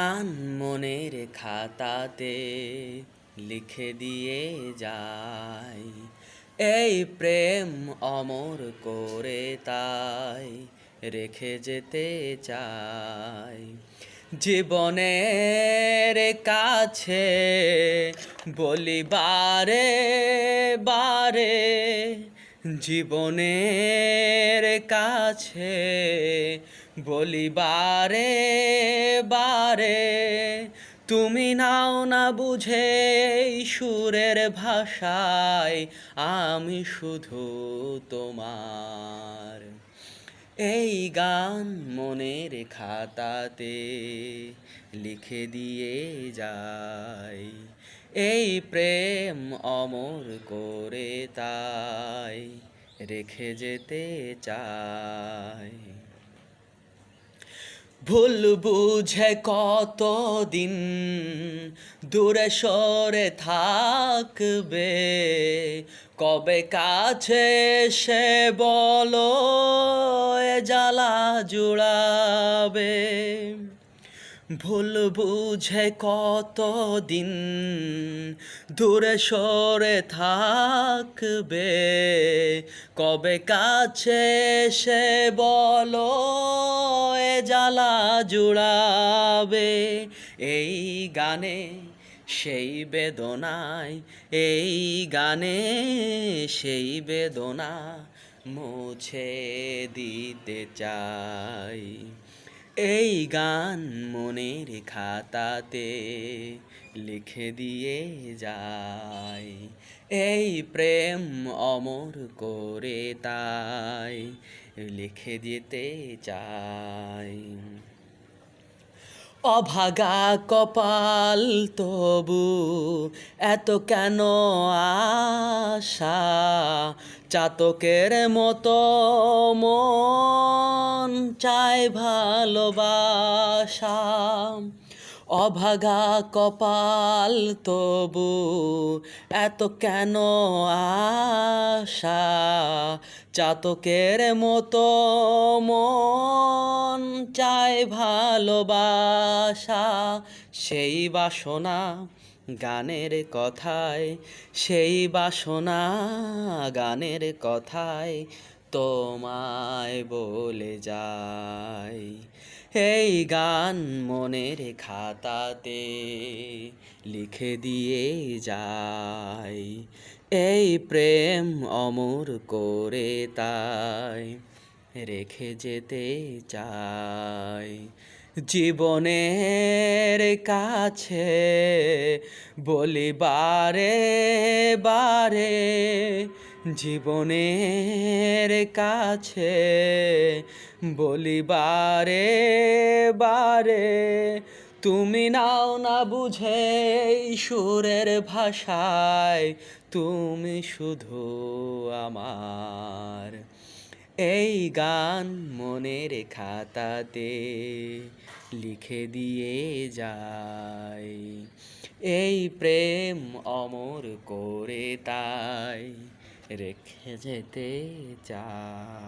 গান মনের খাতাতে লিখে দিয়ে যাই, এই প্রেম অমর করে তাই রেখে যেতে চাই। জীবনের কাছে বলি বারে বারে, জীবনের কাছে বলি বারে বারে, তুমি নাও না বুঝে এই সুরের ভাষায়, আমি শুধু তোমার। এই গান মনের খাতাতে লিখে দিয়ে যাই, এই প্রেম অমর করে তাই রেখে যেতে চাই। ভুল বুঝে কতদিন দূরে সরে থাকবে, কবে কাছে সে বলো এ জ্বালা জুড়াবে। ভুল বুঝে কতদিন দূরে সরে থাকবে, কবে কাছে সে বলো এ জ্বালা জুড়াবে। এই গানে সেই বেদনায়, এই গানে সেই বেদনা মুছে দিতে চাই। এই গান মনের খাতাতে লিখে দিয়ে যাই, এই প্রেম অমর করে তাই লিখে দিতে চাই। অভাগা কপাল তবু এত কেন আশা, চাতকের মতো মন চায় ভালোবাসা। অভাগা কপাল তবু এত কেন আশা, চাতকের মতো মন চায় ভালোবাসা। সেই বাসনা গানের কথায়, সেই বাসনা গানের কথায় তোমায় বলে যাই। এই গান মনের খাতাতে লিখে দিয়ে যাই, এই প্রেম অমর করে তাই রেখে যেতে চাই। জীবনের কাছে বলি বারে বারে, জীবনের কাছে বলি বারে বারে, তুমি নাও না বুঝে এই সুরের ভাষায়, তুমি শুধু আমার। এই গান মনের খাতাতে লিখে দিয়ে যাই, এই প্রেম অমর করে তাই রেখে যেতে চাই।